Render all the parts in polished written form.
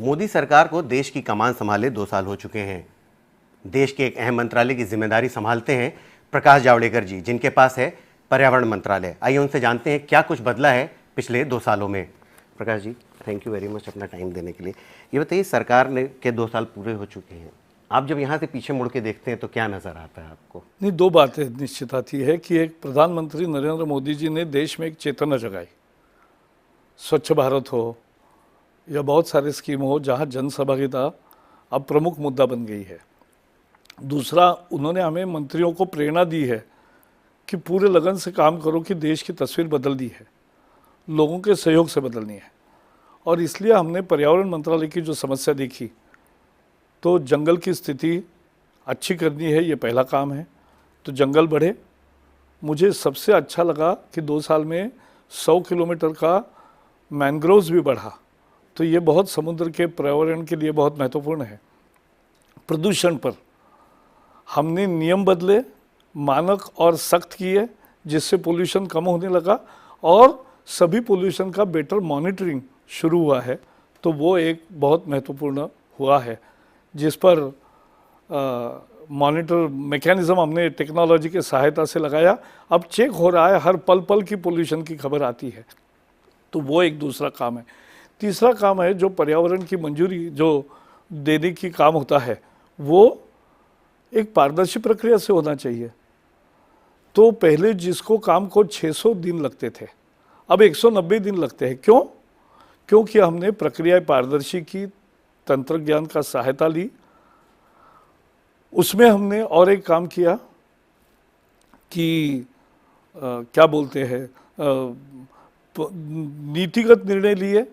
मोदी सरकार को देश की कमान संभाले 2 साल हो चुके हैं। देश के एक अहम मंत्रालय की जिम्मेदारी संभालते हैं प्रकाश जावड़ेकर जी, जिनके पास है पर्यावरण मंत्रालय। आइए उनसे जानते हैं क्या कुछ बदला है पिछले 2 सालों में। Prakash ji, thank you very much अपना टाइम देने के लिए। ये बताइए, सरकार ने के 2 साल पूरे हो चुके हैं, आप जब यहाँ से पीछे मुड़ के देखते हैं तो क्या नज़र आता है आपको? नहीं, 2 बातें निश्चित आती है कि एक प्रधानमंत्री नरेंद्र मोदी जी ने देश में एक चेतना जगाई, स्वच्छ भारत हो या बहुत सारे स्कीम हो जहाँ जन सहभागिता अब प्रमुख मुद्दा बन गई है। दूसरा, उन्होंने हमें मंत्रियों को प्रेरणा दी है कि पूरे लगन से काम करो कि देश की तस्वीर बदलनी है, लोगों के सहयोग से बदलनी है। और इसलिए हमने पर्यावरण मंत्रालय की जो समस्या देखी, तो जंगल की स्थिति अच्छी करनी है, ये पहला काम है, तो जंगल बढ़े। मुझे सबसे अच्छा लगा कि 2 साल में 100 किलोमीटर का मैंग्रोव्स भी बढ़ा, तो ये बहुत समुद्र के पर्यावरण के लिए बहुत महत्वपूर्ण है। प्रदूषण पर हमने नियम बदले, मानक और सख्त किए, जिससे पोल्यूशन कम होने लगा और सभी पोल्यूशन का बेटर मॉनिटरिंग शुरू हुआ है, तो वो एक बहुत महत्वपूर्ण हुआ है, जिस पर मॉनिटर मैकेनिज्म हमने टेक्नोलॉजी के सहायता से लगाया। अब चेक हो रहा है, हर पल पल की पोल्यूशन की खबर आती है, तो वो एक दूसरा काम है। तीसरा काम है जो पर्यावरण की मंजूरी जो देने की काम होता है, वो एक पारदर्शी प्रक्रिया से होना चाहिए। तो पहले जिसको काम को 600 दिन लगते थे, अब 190 दिन लगते हैं। क्यों? क्योंकि हमने प्रक्रिया पारदर्शी की, तंत्र ज्ञान का सहायता ली। उसमें हमने और एक काम किया कि क्या बोलते हैं, नीतिगत निर्णय लिए,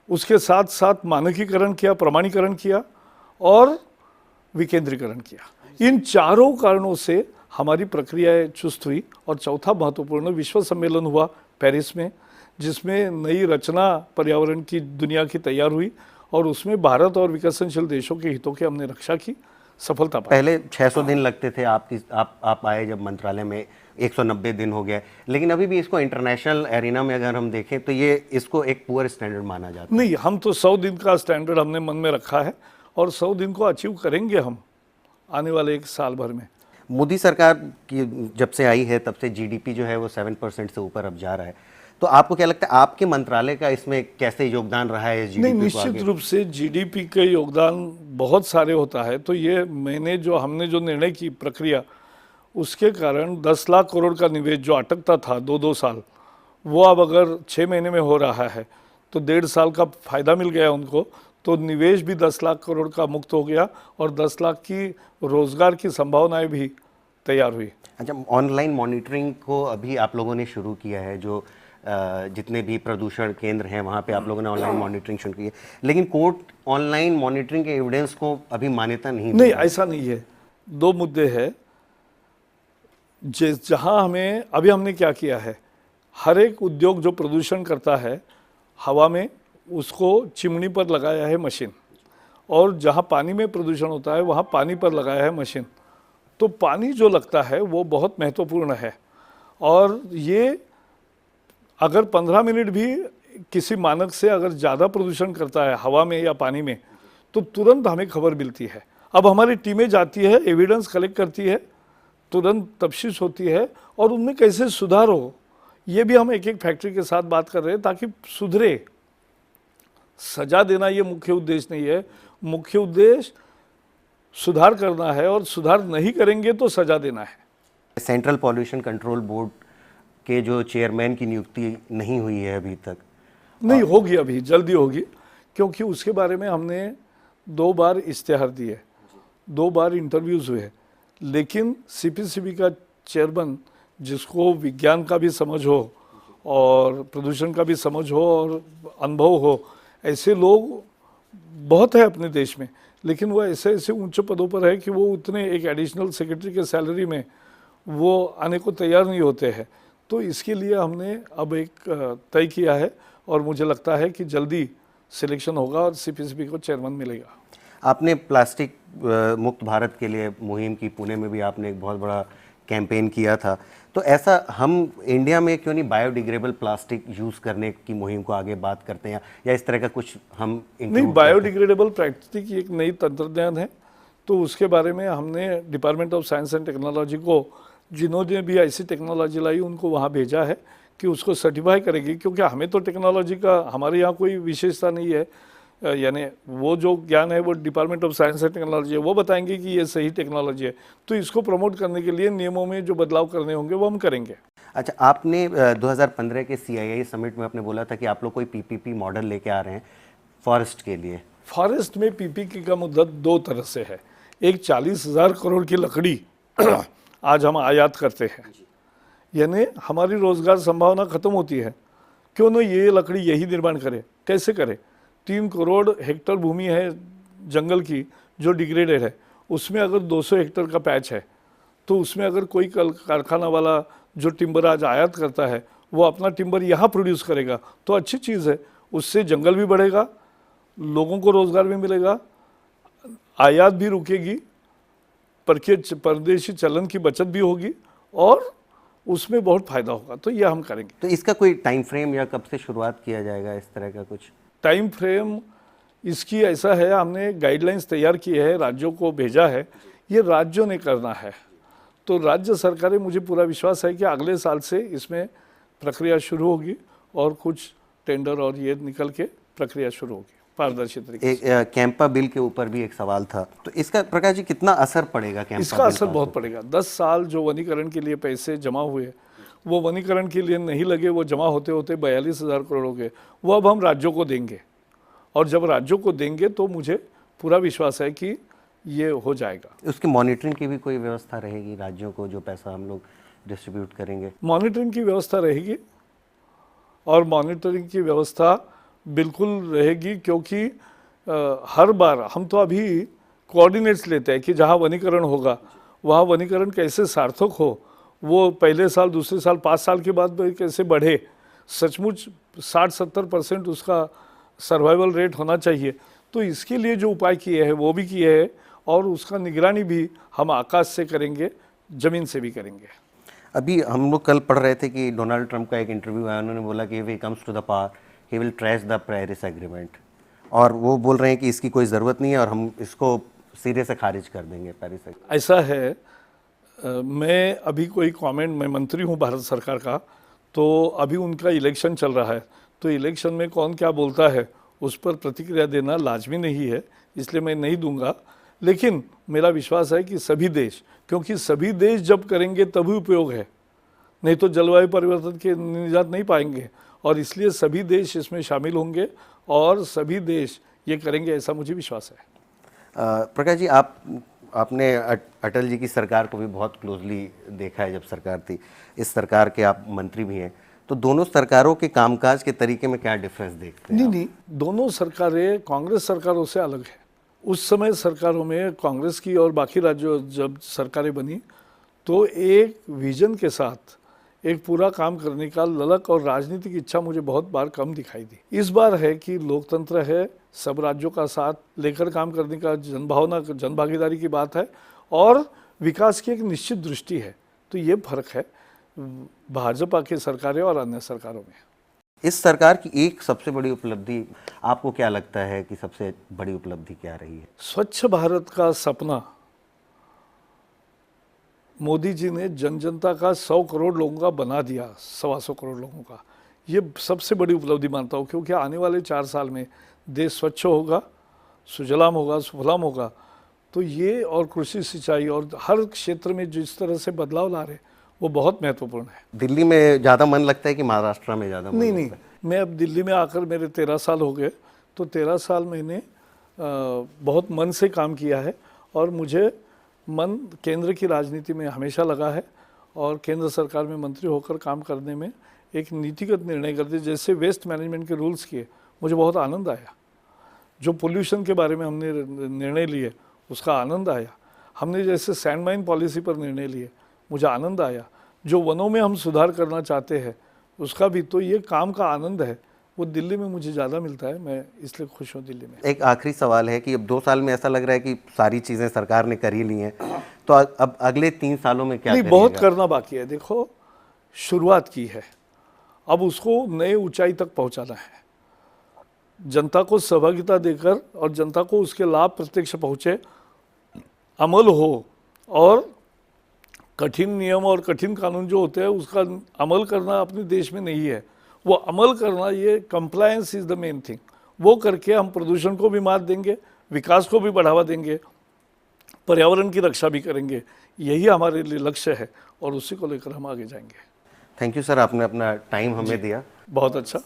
उसके साथ साथ मानकीकरण किया, प्रमाणीकरण किया और विकेंद्रीकरण किया। इन चारों कारणों से हमारी प्रक्रियाएं चुस्त हुई। और चौथा महत्वपूर्ण विश्व सम्मेलन हुआ पेरिस में, जिसमें नई रचना पर्यावरण की दुनिया की तैयार हुई और उसमें भारत और विकसनशील देशों के हितों की हमने रक्षा की, सफलता पाई। पहले 600 दिन लगते थे, आप आए जब मंत्रालय में 190 दिन हो गया, लेकिन अभी भी इसको इंटरनेशनल एरिना में अगर हम देखें तो ये इसको एक पुअर स्टैंडर्ड माना जाता है। नहीं, हम तो 100 दिन का स्टैंडर्ड हमने मन में रखा है और 100 दिन को अचीव करेंगे हम आने वाले 1 साल भर में। मोदी सरकार की जब से आई है तब से जीडीपी जो है वो 7% से ऊपर अब जा रहा है, तो आपको क्या लगता है आपके मंत्रालय का इसमें कैसे योगदान रहा है इस जीडीपी को? निश्चित रूप से जीडीपी का योगदान बहुत सारे होता है। तो ये हमने जो निर्णय की प्रक्रिया, उसके कारण 10 लाख करोड़ का निवेश जो अटकता था 2-2 साल, वो अब अगर 6 महीने में हो रहा है तो 1.5 साल का फायदा मिल गया उनको। तो निवेश भी 10 लाख करोड़ का मुक्त हो गया और 10 लाख की रोजगार की संभावनाएं भी तैयार हुई। अच्छा, ऑनलाइन मॉनिटरिंग को अभी आप लोगों ने शुरू किया है, जो जितने भी प्रदूषण केंद्र हैं वहाँ पे आप लोगों ने ऑनलाइन मॉनिटरिंग शुरू की है, लेकिन कोर्ट ऑनलाइन मॉनिटरिंग के एविडेंस को अभी मान्यता नहीं ऐसा नहीं है। 2 मुद्दे हैं जहाँ हमने क्या किया है, हर एक उद्योग जो प्रदूषण करता है हवा में, उसको चिमनी पर लगाया है मशीन, और जहाँ पानी में प्रदूषण होता है वहाँ पानी पर लगाया है मशीन। तो पानी जो लगता है वो बहुत महत्वपूर्ण है, और ये अगर 15 मिनट भी किसी मानक से अगर ज़्यादा प्रदूषण करता है हवा में या पानी में, तो तुरंत हमें खबर मिलती है। अब हमारी टीमें जाती है, एविडेंस कलेक्ट करती है, तुरंत तफ्तीश होती है और उनमें कैसे सुधार हो, ये भी हम एक एक फैक्ट्री के साथ बात कर रहे हैं ताकि सुधरे। सजा देना ये मुख्य उद्देश्य नहीं है, मुख्य उद्देश्य सुधार करना है, और सुधार नहीं करेंगे तो सजा देना है। सेंट्रल पॉल्यूशन कंट्रोल बोर्ड के जो चेयरमैन की नियुक्ति नहीं हुई है अभी तक? नहीं होगी, अभी जल्दी होगी, क्योंकि उसके बारे में हमने 2 बार इश्तेहार दिए, 2 बार इंटरव्यूज़ हुए, लेकिन सीपीसीबी का चेयरमैन जिसको विज्ञान का भी समझ हो और प्रदूषण का भी समझ हो और अनुभव हो, ऐसे लोग बहुत है अपने देश में, लेकिन वो ऐसे ऐसे ऊंचे पदों पर है कि वो उतने एक एडिशनल सेक्रेटरी के सैलरी में वो आने को तैयार नहीं होते हैं। तो इसके लिए हमने अब एक तय किया है और मुझे लगता है कि जल्दी सिलेक्शन होगा और सीपीसीबी को चेयरमैन मिलेगा। आपने प्लास्टिक मुक्त भारत के लिए मुहिम की, पुणे में भी आपने एक बहुत बड़ा कैंपेन किया था। तो ऐसा हम इंडिया में क्यों नहीं बायोडिग्रेडेबल प्लास्टिक यूज़ करने की मुहिम को आगे बात करते हैं, या इस तरह का कुछ हम नहीं, include करते हैं? बायोडिग्रेडेबल प्लास्टिक एक नई तंत्रज्ञान है, तो उसके बारे में हमने department of science and technology को, जिन्होंने भी ऐसी टेक्नोलॉजी लाई उनको वहाँ भेजा है कि उसको सर्टिफाई करेगी, क्योंकि हमें तो टेक्नोलॉजी का हमारे यहाँ कोई विशेषता नहीं है, यानी वो जो ज्ञान है वो department of science and technology है, वो बताएंगे कि ये सही टेक्नोलॉजी है। तो इसको प्रमोट करने के लिए नियमों में जो बदलाव करने होंगे वो हम करेंगे। अच्छा, आपने 2015 के CII समिट में आपने बोला था कि आप लोग कोई PPP मॉडल लेके आ रहे हैं फॉरेस्ट के लिए। फॉरेस्ट में PPP का मुद्दा दो तरह से है। एक 40,000 करोड़ की लकड़ी आज हम आयात करते हैं, यानी हमारी रोजगार संभावना खत्म होती है। क्यों ना ये लकड़ी यही निर्माण करे, कैसे करे? 3 करोड़ हेक्टर भूमि है जंगल की जो डिग्रेडेड है, उसमें अगर 200 हेक्टर का पैच है, तो उसमें अगर कोई कारखाना वाला जो टिम्बर आज आयात करता है वो अपना टिम्बर यहाँ प्रोड्यूस करेगा तो अच्छी चीज़ है, उससे जंगल भी बढ़ेगा, लोगों को रोजगार भी मिलेगा, आयात भी रुकेगी, परदेशी चलन की बचत भी होगी और उसमें बहुत फायदा होगा। तो ये हम करेंगे। तो इसका कोई टाइम फ्रेम या कब से शुरुआत किया जाएगा, इस तरह का कुछ टाइम फ्रेम इसकी ऐसा है, हमने गाइडलाइंस तैयार की है, राज्यों को भेजा है, ये राज्यों ने करना है। तो राज्य सरकारें, मुझे पूरा विश्वास है कि अगले साल से इसमें प्रक्रिया शुरू होगी और कुछ टेंडर और ये निकल के प्रक्रिया शुरू होगी पारदर्शी तरीके से। एक कैंपा बिल के ऊपर भी एक सवाल था, तो इसका प्रकाश जी कितना असर पड़ेगा कैंपा इसका बिल असर का? बहुत पड़ेगा। 10 साल जो वनीकरण के लिए पैसे जमा हुए वो वनीकरण के लिए नहीं लगे, वो जमा होते होते 42,000 करोड़ हो गए, वो अब हम राज्यों को देंगे। और जब राज्यों को देंगे तो मुझे पूरा विश्वास है कि ये हो जाएगा। उसकी मॉनिटरिंग की भी कोई व्यवस्था रहेगी राज्यों को, जो पैसा हम लोग डिस्ट्रीब्यूट करेंगे? मॉनिटरिंग की व्यवस्था रहेगी और मॉनिटरिंग की व्यवस्था बिल्कुल रहेगी, क्योंकि हर बार हम तो अभी कोऑर्डिनेट्स लेते हैं कि जहाँ वनीकरण होगा वहाँ वनीकरण कैसे सार्थक हो, वो पहले साल, दूसरे साल, 5 साल के बाद कैसे बढ़े, सचमुच 60-70% उसका सर्वाइवल रेट होना चाहिए। तो इसके लिए जो उपाय किए हैं वो भी किए हैं और उसका निगरानी भी हम आकाश से करेंगे, ज़मीन से भी करेंगे। अभी हम लोग कल पढ़ रहे थे कि डोनाल्ड ट्रंप का एक इंटरव्यू आया, उन्होंने बोला कि we comes to the power he will trash the Paris agreement, और वो बोल रहे हैं कि इसकी कोई ज़रूरत नहीं है और हम इसको सिरे से खारिज कर देंगे पेरिस एग्रीमेंट। ऐसा है, मैं अभी कोई कमेंट, मैं मंत्री हूँ भारत सरकार का, तो अभी उनका इलेक्शन चल रहा है, तो इलेक्शन में कौन क्या बोलता है उस पर प्रतिक्रिया देना लाजमी नहीं है, इसलिए मैं नहीं दूंगा। लेकिन मेरा विश्वास है कि सभी देश, क्योंकि सभी देश जब करेंगे तभी उपयोग है, नहीं तो जलवायु परिवर्तन के निजात नहीं पाएंगे, और इसलिए सभी देश इसमें शामिल होंगे और सभी देश ये करेंगे, ऐसा मुझे विश्वास है। प्रकाश जी, आपने अटल जी की सरकार को भी बहुत क्लोजली देखा है जब सरकार थी, इस सरकार के आप मंत्री भी हैं, तो दोनों सरकारों के कामकाज के तरीके में क्या डिफरेंस देखते हैं? नहीं, दोनों सरकारें कांग्रेस सरकारों से अलग है। उस समय सरकारों में कांग्रेस की और बाकी राज्यों जब सरकारें बनी तो एक विजन के साथ एक पूरा काम करने का ललक और राजनीतिक इच्छा मुझे बहुत बार कम दिखाई दी। इस बार है कि लोकतंत्र है, सब राज्यों का साथ लेकर काम करने का जनभावना, जनभागीदारी की बात है और विकास की एक निश्चित दृष्टि है। तो ये फर्क है भाजपा की सरकारें और अन्य सरकारों में। इस सरकार की एक सबसे बड़ी उपलब्धि आपको क्या लगता है कि सबसे बड़ी उपलब्धि क्या रही है? स्वच्छ भारत का सपना मोदी जी ने जन जनता का 100 करोड़ लोगों का बना दिया, 125 करोड़ लोगों का। ये सबसे बड़ी उपलब्धि मानता हूँ, क्योंकि आने वाले 4 साल में देश स्वच्छ होगा, सुजलाम होगा, सुफलाम होगा। तो ये और कृषि, सिंचाई और हर क्षेत्र में जिस तरह से बदलाव ला रहे वो बहुत महत्वपूर्ण है। दिल्ली में ज़्यादा मन लगता है कि महाराष्ट्र में ज़्यादा? नहीं, मैं अब दिल्ली में आकर मेरे 13 साल हो गए, तो 13 साल मैंने बहुत मन से काम किया है और मुझे मन केंद्र की राजनीति में हमेशा लगा है और केंद्र सरकार में मंत्री होकर काम करने में एक नीतिगत निर्णय करते, जैसे वेस्ट मैनेजमेंट के रूल्स किए, मुझे बहुत आनंद आया। जो पोल्यूशन के बारे में हमने निर्णय लिए उसका आनंद आया। हमने जैसे सैंड माइन पॉलिसी पर निर्णय लिए, मुझे आनंद आया। जो वनों में हम सुधार करना चाहते हैं उसका भी, तो ये काम का आनंद है वो दिल्ली में मुझे ज़्यादा मिलता है, मैं इसलिए खुश हूँ दिल्ली में। एक आखिरी सवाल है कि अब 2 साल में ऐसा लग रहा है कि सारी चीज़ें सरकार ने कर ही ली हैं, तो अब अगले 3 सालों में क्या नहीं, करिएगा? बहुत करना बाकी है। देखो, शुरुआत की है, अब उसको नए ऊंचाई तक पहुंचाना है। जनता को सहभागिता देकर और जनता को उसके लाभ प्रत्यक्ष पहुंचे, अमल हो, और कठिन नियम और कठिन कानून जो होते हैं उसका अमल करना अपने देश में नहीं है, वो अमल करना, ये compliance is the main thing. वो करके हम प्रदूषण को भी मात देंगे, विकास को भी बढ़ावा देंगे, पर्यावरण की रक्षा भी करेंगे। यही हमारे लिए लक्ष्य है और उसी को लेकर हम आगे जाएंगे। थैंक यू सर, आपने अपना टाइम हमें दिया। बहुत अच्छा।